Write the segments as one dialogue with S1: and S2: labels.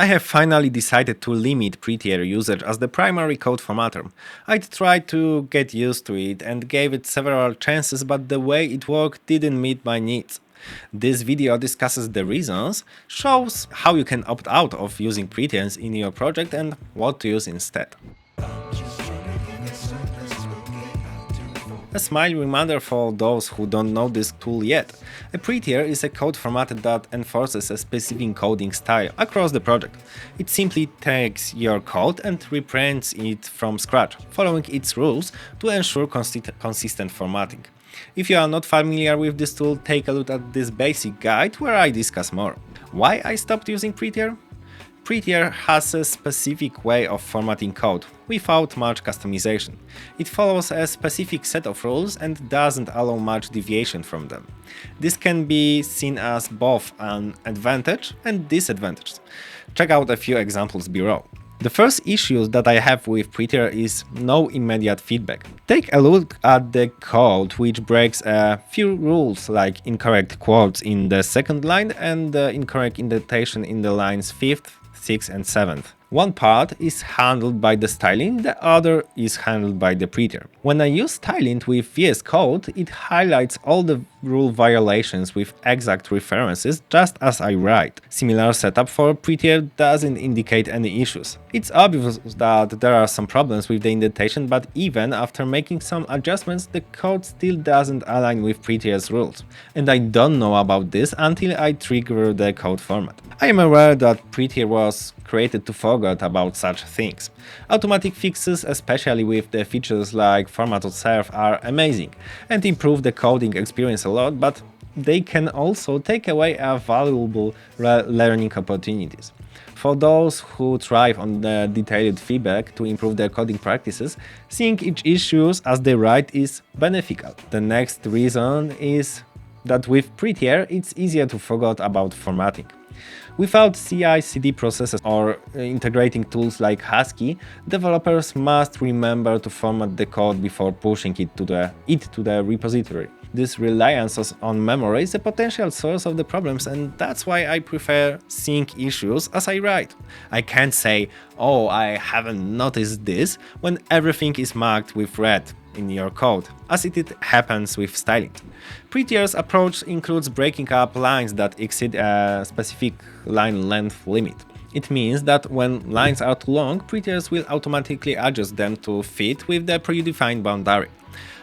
S1: I have finally decided to limit Prettier usage as the primary code formatter. I tried to get used to it and gave it several chances, but the way it worked didn't meet my needs. This video discusses the reasons, shows how you can opt out of using Prettiers in your project and what to use instead. A smile reminder for those who don't know this tool yet. A Prettier is a code format that enforces a specific coding style across the project. It simply takes your code and reprints it from scratch, following its rules to ensure consistent formatting. If you are not familiar with this tool, take a look at this basic guide where I discuss more. Why I stopped using Prettier? Prettier has a specific way of formatting code, without much customization. It follows a specific set of rules and doesn't allow much deviation from them. This can be seen as both an advantage and disadvantage. Check out a few examples below. The first issue that I have with Prettier is no immediate feedback. Take a look at the code, which breaks a few rules like incorrect quotes in the second line and incorrect indentation in the lines 5th, 6th and 7th. One part is handled by the styling, the other is handled by the Prettier. When I use styling with VS Code, it highlights all the rule violations with exact references just as I write. Similar setup for Prettier doesn't indicate any issues. It's obvious that there are some problems with the indentation, but even after making some adjustments, the code still doesn't align with Prettier's rules. And I don't know about this until I trigger the code format. I am aware that Prettier was created to forget about such things. Automatic fixes, especially with the features like format.serve, are amazing and improve the coding experience a lot, but they can also take away valuable learning opportunities. For those who thrive on the detailed feedback to improve their coding practices, seeing each issue as they write is beneficial. The next reason is that with Prettier, it's easier to forget about formatting. Without CI/CD processes or integrating tools like Husky, developers must remember to format the code before pushing it to the repository. This reliance on memory is a potential source of the problems, and that's why I prefer seeing issues as I write. I can't say, oh, I haven't noticed this, when everything is marked with red in your code, as it happens with styling. Prettier's approach includes breaking up lines that exceed a specific line length limit. It means that when lines are too long, Prettiers will automatically adjust them to fit with the predefined boundary.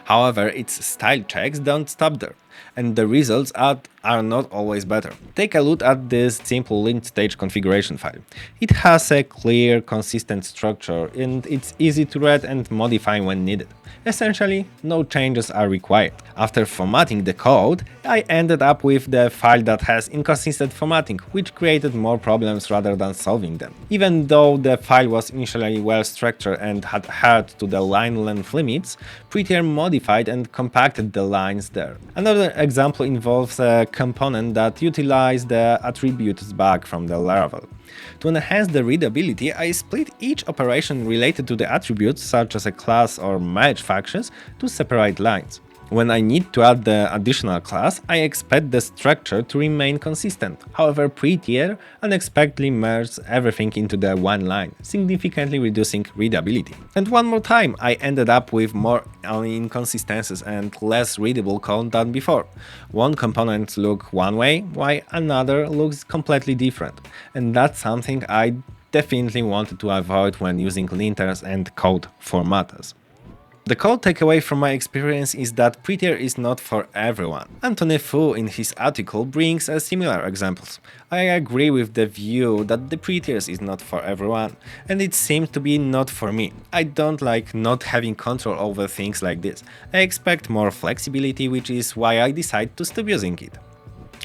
S1: However, its style checks don't stop there, and the results are not always better. Take a look at this simple linked stage configuration file. It has a clear, consistent structure, and it's easy to read and modify when needed. Essentially, no changes are required. After formatting the code, I ended up with the file that has inconsistent formatting, which created more problems rather than solving them. Even though the file was initially well structured and had adhered to the line length limits, Prettier modified and compacted the lines there. Another example involves a component that utilizes the attributes back from the Laravel. To enhance the readability, I split each operation related to the attributes, such as a class or merge functions, to separate lines. When I need to add the additional class, I expect the structure to remain consistent. However, Prettier unexpectedly merges everything into the one line, significantly reducing readability. And one more time, I ended up with more inconsistencies and less readable code than before. One component looks one way, while another looks completely different. And that's something I definitely wanted to avoid when using linters and code formatters. The core takeaway from my experience is that Prettier is not for everyone. Anthony Fu in his article brings similar examples. I agree with the view that the Prettier is not for everyone, and it seems to be not for me. I don't like not having control over things like this. I expect more flexibility, which is why I decided to stop using it.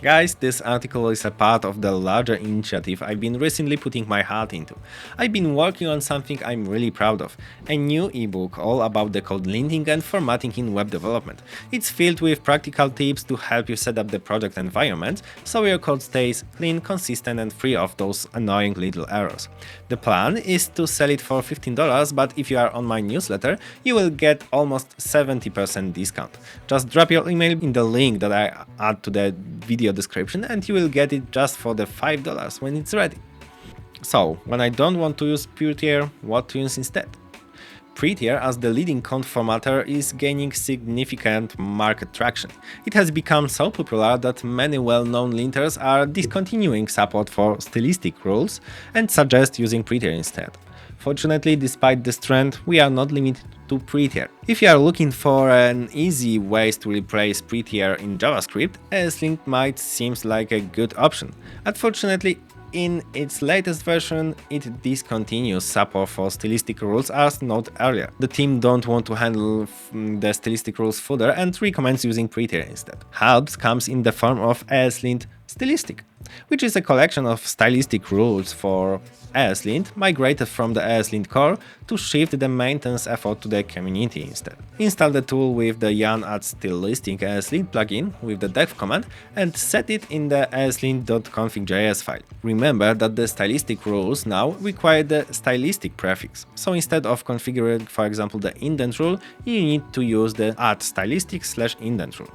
S1: Guys, this article is a part of the larger initiative I've been recently putting my heart into. I've been working on something I'm really proud of, a new ebook all about the code linting and formatting in web development. It's filled with practical tips to help you set up the project environment so your code stays clean, consistent and free of those annoying little errors. The plan is to sell it for $15, but if you are on my newsletter, you will get almost 70% discount. Just drop your email in the link that I add to the video description and you will get it just for the $5 when it's ready. So, when I don't want to use Prettier, what to use instead? Prettier, as the leading code formatter, is gaining significant market traction. It has become so popular that many well-known linters are discontinuing support for stylistic rules and suggest using Prettier instead. Fortunately, despite this trend, we are not limited to Prettier. If you are looking for an easy way to replace Prettier in JavaScript, ESLint might seem like a good option. Unfortunately, in its latest version, it discontinues support for stylistic rules as noted earlier. The team don't want to handle the stylistic rules further and recommends using Prettier instead. Help comes in the form of ESLint Stylistic, which is a collection of stylistic rules for ESLint migrated from the ESLint core to shift the maintenance effort to the community instead. Install the tool with the yarn add stylistic ESLint plugin with the dev command and set it in the eslint.config.js file. Remember that the stylistic rules now require the stylistic prefix, so instead of configuring, for example, the indent rule, you need to use the add stylistic/indent rule.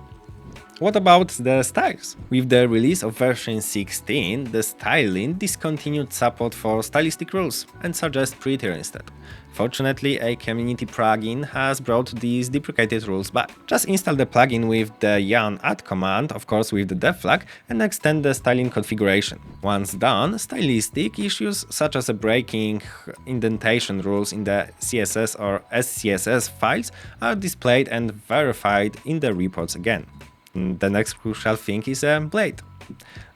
S1: What about the styles? With the release of version 16, the styling discontinued support for stylistic rules and suggests Prettier instead. Fortunately, a community plugin has brought these deprecated rules back. Just install the plugin with the yarn add command, of course with the dev flag, and extend the styling configuration. Once done, stylistic issues such as breaking indentation rules in the CSS or SCSS files are displayed and verified in the reports again. The next crucial thing is Blade.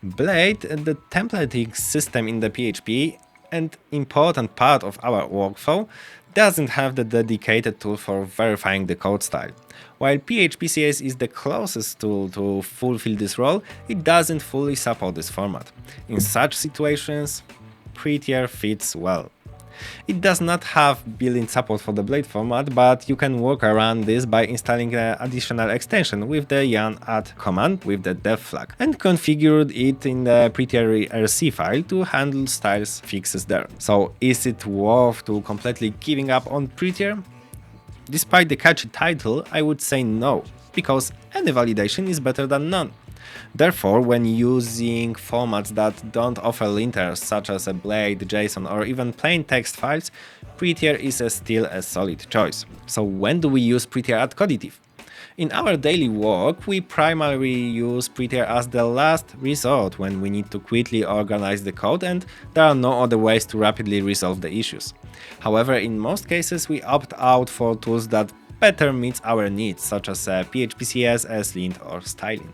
S1: Blade, the templating system in the PHP and important part of our workflow, doesn't have the dedicated tool for verifying the code style. While PHP-CS is the closest tool to fulfill this role, it doesn't fully support this format. In such situations, Prettier fits well. It does not have built-in support for the Blade format, but you can work around this by installing an additional extension with the yarn add command with the dev flag and configured it in the Prettier RC file to handle styles fixes there. So is it worth to completely giving up on Prettier? Despite the catchy title, I would say no, because any validation is better than none. Therefore, when using formats that don't offer linters such as a Blade, JSON or even plain text files, Prettier is still a solid choice. So when do we use Prettier at Coditive? In our daily work, we primarily use Prettier as the last resort when we need to quickly organize the code and there are no other ways to rapidly resolve the issues. However, in most cases, we opt out for tools that better meet our needs, such as PHP-CS, ESLint or Stylint.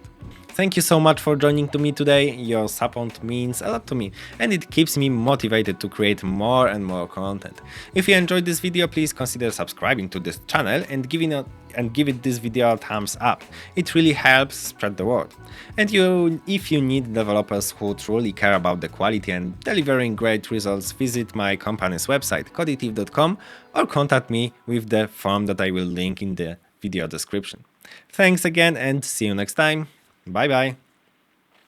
S1: Thank you so much for joining me today. Your support means a lot to me and it keeps me motivated to create more and more content. If you enjoyed this video, please consider subscribing to this channel and give it this video a thumbs up. It really helps spread the word. And if you need developers who truly care about the quality and delivering great results, visit my company's website coditive.com or contact me with the form that I will link in the video description. Thanks again and see you next time. Bye bye.